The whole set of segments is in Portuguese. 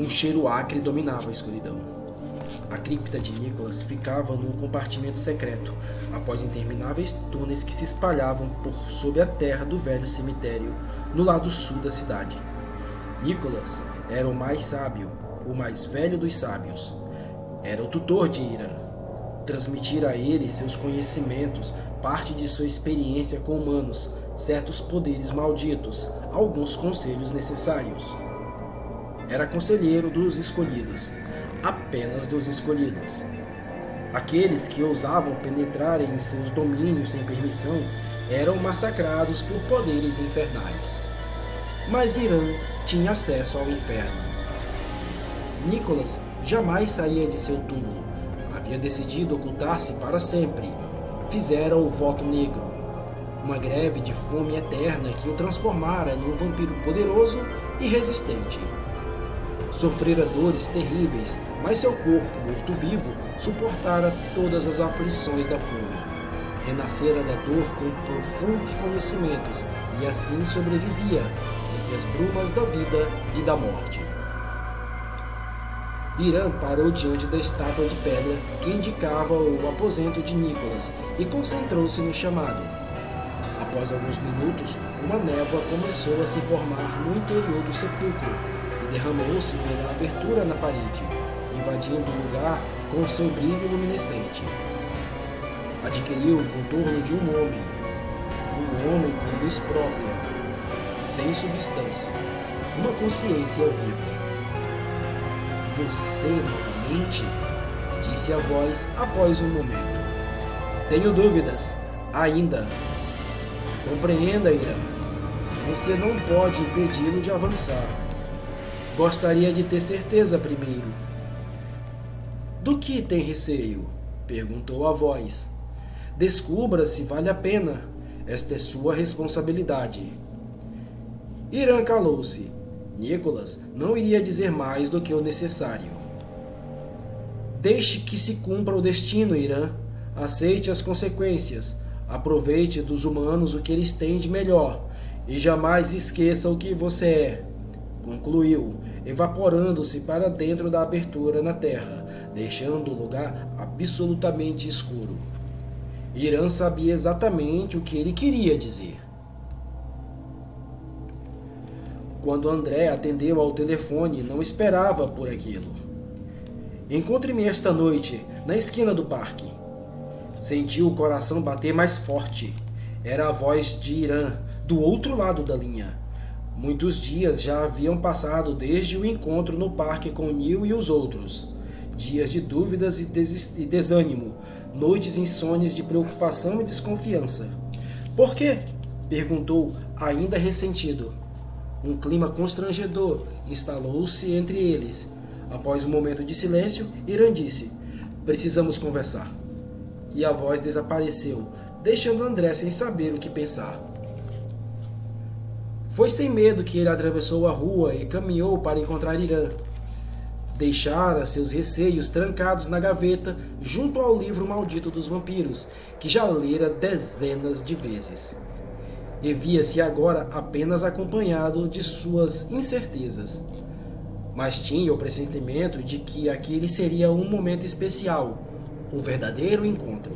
Um cheiro acre dominava a escuridão. A cripta de Nicholas ficava num compartimento secreto, após intermináveis túneis que se espalhavam por sob a terra do velho cemitério, no lado sul da cidade. Nicholas era o mais sábio, o mais velho dos sábios. Era o tutor de Irã. Transmitira a ele seus conhecimentos, parte de sua experiência com humanos, certos poderes malditos, alguns conselhos necessários. Era conselheiro dos escolhidos, apenas dos escolhidos. Aqueles que ousavam penetrar em seus domínios sem permissão eram massacrados por poderes infernais. Mas Irã tinha acesso ao inferno. Nicholas jamais saía de seu túmulo. Havia decidido ocultar-se para sempre. Fizera o voto negro, uma greve de fome eterna que o transformara num vampiro poderoso e resistente. Sofrera dores terríveis, mas seu corpo, morto-vivo, suportara todas as aflições da fome. Renascera da dor com profundos conhecimentos e assim sobrevivia entre as brumas da vida e da morte. Irã parou diante da estátua de pedra que indicava o aposento de Nicholas e concentrou-se no chamado. Após alguns minutos, uma névoa começou a se formar no interior do sepulcro e derramou-se pela abertura na parede, invadindo o lugar com seu brilho luminescente. Adquiriu o contorno de um homem com luz própria, sem substância, uma consciência viva. Você novamente? Disse a voz após um momento. Tenho dúvidas, ainda. Compreenda, Irã. Você não pode impedi-lo de avançar. Gostaria de ter certeza primeiro. Do que tem receio? Perguntou a voz. Descubra se vale a pena. Esta é sua responsabilidade. Irã calou-se. Nicholas não iria dizer mais do que o necessário. Deixe que se cumpra o destino, Irã. Aceite as consequências. Aproveite dos humanos o que eles têm de melhor. E jamais esqueça o que você é. Concluiu, evaporando-se para dentro da abertura na terra, deixando o lugar absolutamente escuro. Irã sabia exatamente o que ele queria dizer. Quando André atendeu ao telefone, não esperava por aquilo. Encontre-me esta noite, na esquina do parque. Sentiu o coração bater mais forte. Era a voz de Irã, do outro lado da linha. Muitos dias já haviam passado desde o encontro no parque com Neil e os outros. Dias de dúvidas e desânimo, noites insônias de preocupação e desconfiança. Por quê? Perguntou, ainda ressentido. Um clima constrangedor instalou-se entre eles. Após um momento de silêncio, Irã disse, precisamos conversar. E a voz desapareceu, deixando André sem saber o que pensar. Foi sem medo que ele atravessou a rua e caminhou para encontrar Irã. Deixara seus receios trancados na gaveta junto ao livro maldito dos vampiros, que já lera dezenas de vezes. E via-se agora apenas acompanhado de suas incertezas. Mas tinha o pressentimento de que aquele seria um momento especial, um verdadeiro encontro.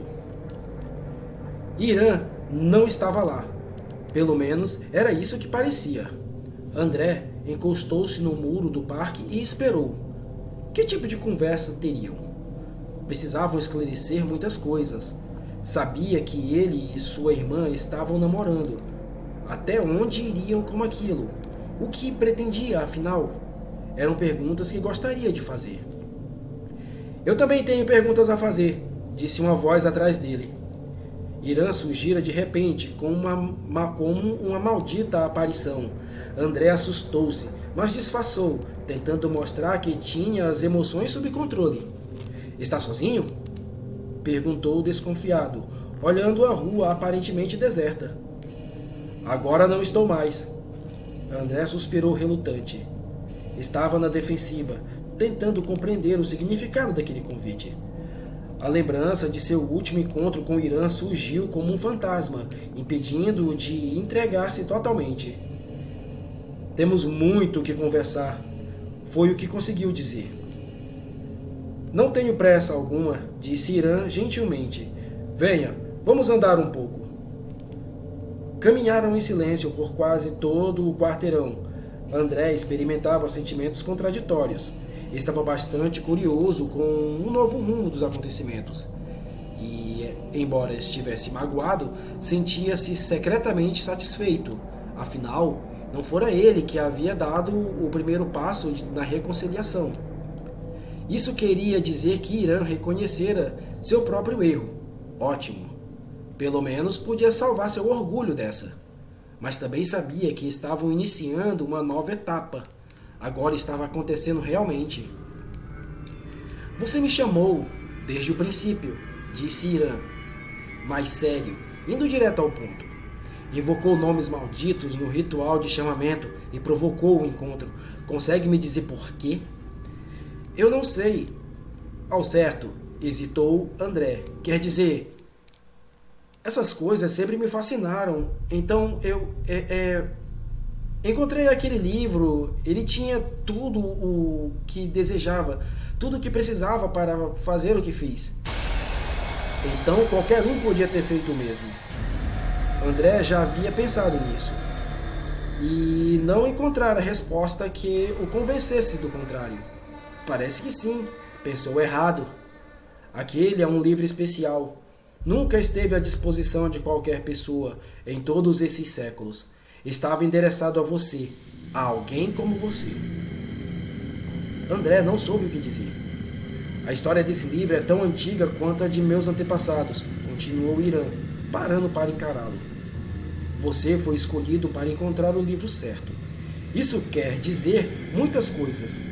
Irã não estava lá. Pelo menos era isso que parecia. André encostou-se no muro do parque e esperou. Que tipo de conversa teriam? Precisavam esclarecer muitas coisas. Sabia que ele e sua irmã estavam namorando. Até onde iriam com aquilo? O que pretendia, afinal? Eram perguntas que gostaria de fazer. Eu também tenho perguntas a fazer, disse uma voz atrás dele. Irã surgira de repente, como uma maldita aparição. André assustou-se, mas disfarçou, tentando mostrar que tinha as emoções sob controle. Está sozinho? Perguntou desconfiado, olhando a rua aparentemente deserta. Agora não estou mais. André suspirou relutante. Estava na defensiva, tentando compreender o significado daquele convite. A lembrança de seu último encontro com Irã surgiu como um fantasma, impedindo-o de entregar-se totalmente. Temos muito o que conversar. Foi o que conseguiu dizer. Não tenho pressa alguma, disse Irã gentilmente. Venha, vamos andar um pouco. Caminharam em silêncio por quase todo o quarteirão. André experimentava sentimentos contraditórios. Estava bastante curioso com um novo rumo dos acontecimentos. E, embora estivesse magoado, sentia-se secretamente satisfeito. Afinal, não fora ele que havia dado o primeiro passo na reconciliação. Isso queria dizer que Irã reconhecera seu próprio erro. Ótimo. Pelo menos podia salvar seu orgulho dessa. Mas também sabia que estavam iniciando uma nova etapa. Agora estava acontecendo realmente. Você me chamou desde o princípio, disse Irã, mais sério, indo direto ao ponto. Invocou nomes malditos no ritual de chamamento e provocou o encontro. Consegue me dizer por quê? Eu não sei. Ao certo, hesitou André. Quer dizer, essas coisas sempre me fascinaram. Então eu encontrei aquele livro. Ele tinha tudo o que desejava, tudo o que precisava para fazer o que fiz. Então qualquer um podia ter feito o mesmo. André já havia pensado nisso e não encontrara resposta que o convencesse do contrário. Parece que sim, pensou errado. Aquele é um livro especial. Nunca esteve à disposição de qualquer pessoa em todos esses séculos. Estava endereçado a você, a alguém como você. André não soube o que dizer. A história desse livro é tão antiga quanto a de meus antepassados, continuou Irã, parando para encará-lo. Você foi escolhido para encontrar o livro certo. Isso quer dizer muitas coisas,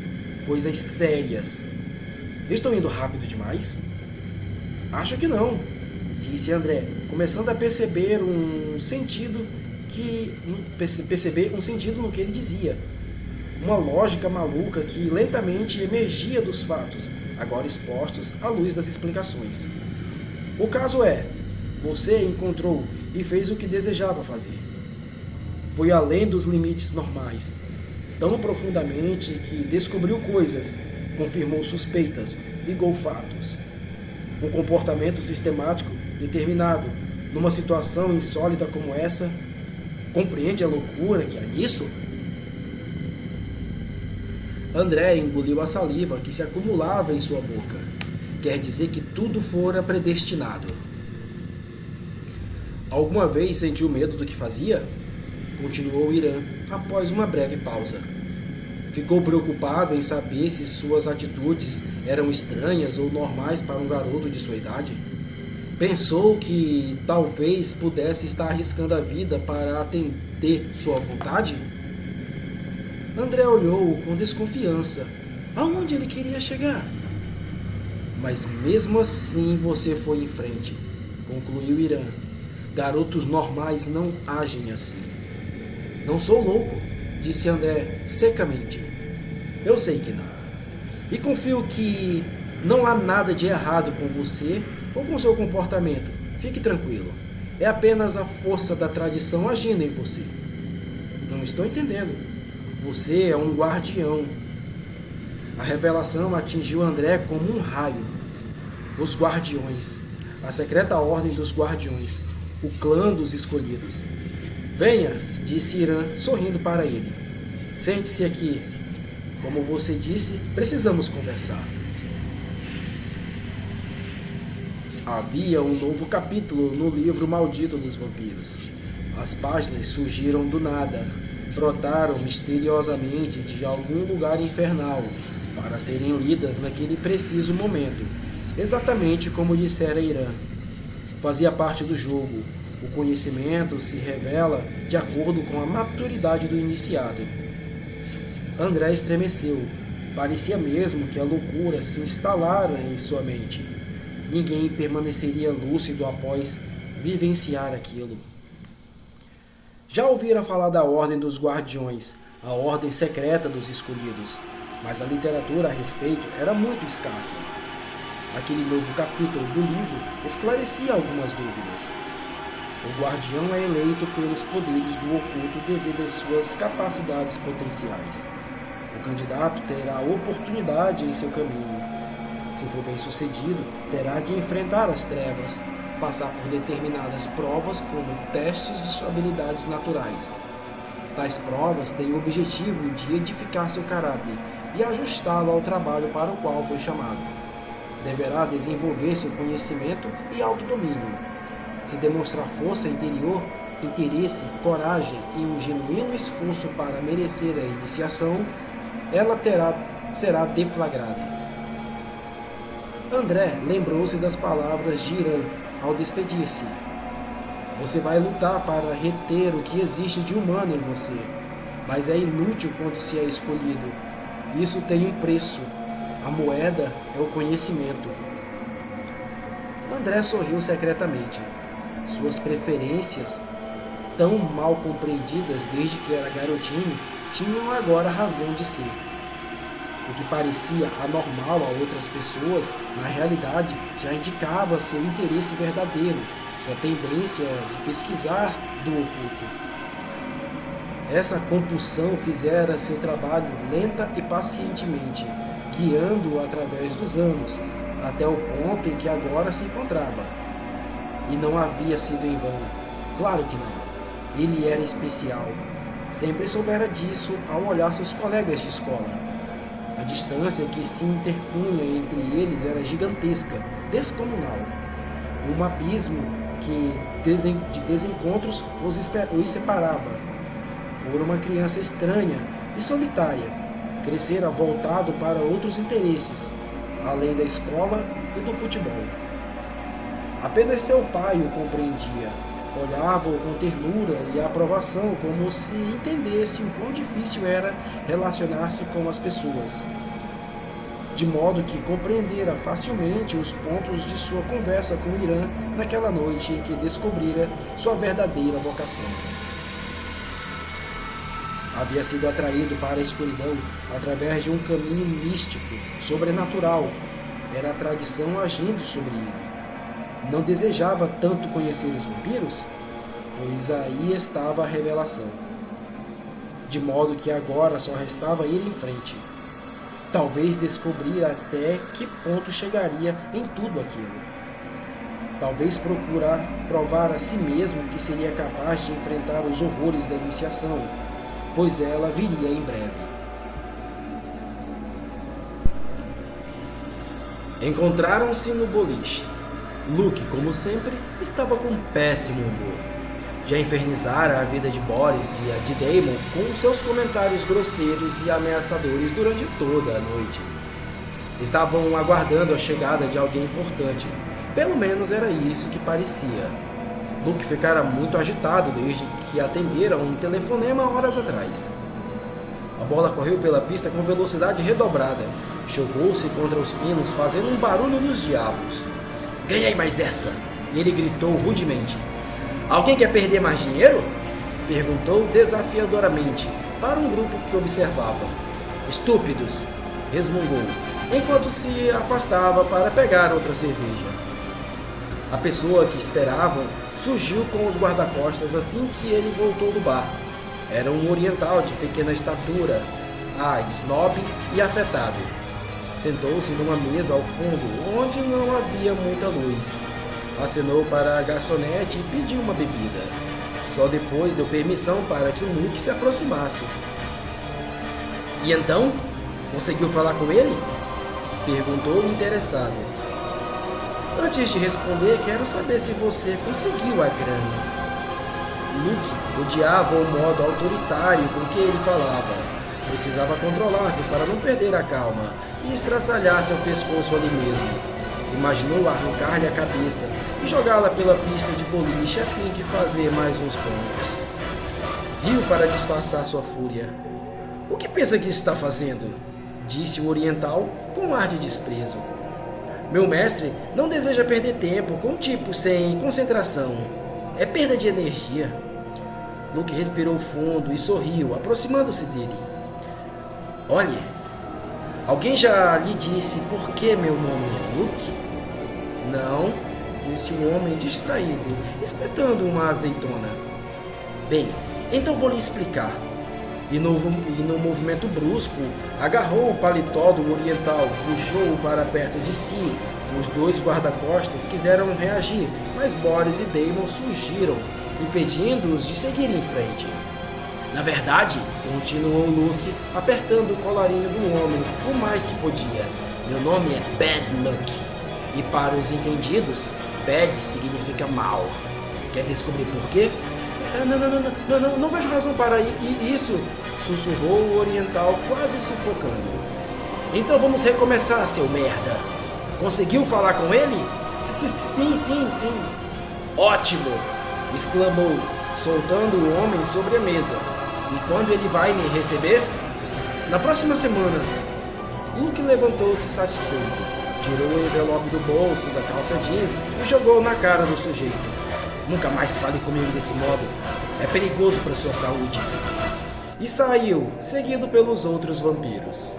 coisas sérias. Estou indo rápido demais? Acho que não, disse André, começando a perceber um sentido no que ele dizia. Uma lógica maluca que lentamente emergia dos fatos, agora expostos à luz das explicações. O caso é, você encontrou e fez o que desejava fazer. Foi além dos limites normais, tão profundamente que descobriu coisas, confirmou suspeitas, ligou fatos. Um comportamento sistemático, determinado, numa situação insólita como essa, compreende a loucura que há nisso? André engoliu a saliva que se acumulava em sua boca. Quer dizer que tudo fora predestinado. Alguma vez sentiu medo do que fazia? Continuou Irã, após uma breve pausa. Ficou preocupado em saber se suas atitudes eram estranhas ou normais para um garoto de sua idade? Pensou que talvez pudesse estar arriscando a vida para atender sua vontade? André olhou com desconfiança. Aonde ele queria chegar? Mas mesmo assim você foi em frente, concluiu Irã. Garotos normais não agem assim. Não sou louco, disse André secamente. Eu sei que não. E confio que não há nada de errado com você ou com seu comportamento. Fique tranquilo. É apenas a força da tradição agindo em você. Não estou entendendo. Você é um guardião. A revelação atingiu André como um raio. Os guardiões. A secreta ordem dos guardiões. O clã dos escolhidos. Venha, disse Irã, sorrindo para ele. Sente-se aqui. Como você disse, precisamos conversar. Havia um novo capítulo no livro maldito dos vampiros. As páginas surgiram do nada, brotaram misteriosamente de algum lugar infernal, para serem lidas naquele preciso momento, exatamente como dissera Irã. Fazia parte do jogo. O conhecimento se revela de acordo com a maturidade do iniciado. André estremeceu. Parecia mesmo que a loucura se instalara em sua mente. Ninguém permaneceria lúcido após vivenciar aquilo. Já ouvira falar da Ordem dos Guardiões, a ordem secreta dos escolhidos, mas a literatura a respeito era muito escassa. Aquele novo capítulo do livro esclarecia algumas dúvidas. O guardião é eleito pelos poderes do oculto devido às suas capacidades potenciais. O candidato terá oportunidade em seu caminho. Se for bem-sucedido, terá de enfrentar as trevas, passar por determinadas provas como testes de suas habilidades naturais. Tais provas têm o objetivo de edificar seu caráter e ajustá-lo ao trabalho para o qual foi chamado. Deverá desenvolver seu conhecimento e autodomínio. Se demonstrar força interior, interesse, coragem e um genuíno esforço para merecer a iniciação, ela será deflagrada. André lembrou-se das palavras de Irã ao despedir-se. Você vai lutar para reter o que existe de humano em você, mas é inútil quando se é escolhido. Isso tem um preço. A moeda é o conhecimento. André sorriu secretamente. Suas preferências, tão mal compreendidas desde que era garotinho, tinham agora razão de ser. O que parecia anormal a outras pessoas, na realidade, já indicava seu interesse verdadeiro, sua tendência de pesquisar do oculto. Essa compulsão fizera seu trabalho lenta e pacientemente, guiando-o através dos anos, até o ponto em que agora se encontrava. E não havia sido em vão. Claro que não. Ele era especial. Sempre soubera disso ao olhar seus colegas de escola. A distância que se interpunha entre eles era gigantesca, descomunal. Um abismo que de desencontros os separava. Fora uma criança estranha e solitária. Crescera voltado para outros interesses, além da escola e do futebol. Apenas seu pai o compreendia. Olhava-o com ternura e aprovação, como se entendesse o quão difícil era relacionar-se com as pessoas. De modo que compreendera facilmente os pontos de sua conversa com Irã naquela noite em que descobrira sua verdadeira vocação. Havia sido atraído para a escuridão através de um caminho místico, sobrenatural. Era a tradição agindo sobre ele. Não desejava tanto conhecer os vampiros? Pois aí estava a revelação. De modo que agora só restava ir em frente. Talvez descobrir até que ponto chegaria em tudo aquilo. Talvez procurar provar a si mesmo que seria capaz de enfrentar os horrores da iniciação, pois ela viria em breve. Encontraram-se no boliche. Luke, como sempre, estava com péssimo humor. Já infernizara a vida de Boris e a de Damon com seus comentários grosseiros e ameaçadores durante toda a noite. Estavam aguardando a chegada de alguém importante. Pelo menos era isso que parecia. Luke ficara muito agitado desde que atendera um telefonema horas atrás. A bola correu pela pista com velocidade redobrada. Chocou-se contra os pinos, fazendo um barulho dos diabos. Ganhei mais essa! Ele gritou rudemente. Alguém quer perder mais dinheiro? Perguntou desafiadoramente para um grupo que observava. Estúpidos! Resmungou, enquanto se afastava para pegar outra cerveja. A pessoa que esperavam surgiu com os guarda-costas assim que ele voltou do bar. Era um oriental de pequena estatura, snob e afetado. Sentou-se numa mesa ao fundo, onde não havia muita luz. Acenou para a garçonete e pediu uma bebida. Só depois deu permissão para que o Luke se aproximasse. E então? Conseguiu falar com ele? Perguntou o interessado. Antes de responder, quero saber se você conseguiu a grana. Luke odiava o modo autoritário com que ele falava. Precisava controlar-se para não perder a calma e estraçalhar seu pescoço ali mesmo. Imaginou arrancar-lhe a cabeça e jogá-la pela pista de boliche a fim de fazer mais uns pontos. Riu para disfarçar sua fúria. O que pensa que está fazendo? Disse o oriental com ar de desprezo. Meu mestre não deseja perder tempo com tipos sem concentração. É perda de energia. Luke respirou fundo e sorriu, aproximando-se dele. Olhe, alguém já lhe disse por que meu nome é Luke? Não, disse o homem distraído, espetando uma azeitona. Bem, então vou lhe explicar. e no movimento brusco, agarrou o paletó do oriental, puxou-o para perto de si. Os dois guarda-costas quiseram reagir, mas Boris e Damon surgiram, impedindo-os de seguir em frente. Na verdade, continuou Luke, apertando o colarinho do homem o mais que podia. Meu nome é Bad Luck, e para os entendidos, Bad significa mal. Quer descobrir por quê? Não vejo razão para isso, sussurrou o oriental, quase sufocando. Então vamos recomeçar, seu merda. Conseguiu falar com ele? Sim. Ótimo! Exclamou, soltando o homem sobre a mesa. E quando ele vai me receber? Na próxima semana. Luke levantou-se satisfeito, tirou o envelope do bolso da calça jeans e jogou na cara do sujeito. Nunca mais fale comigo desse modo. É perigoso para sua saúde. E saiu, seguido pelos outros vampiros.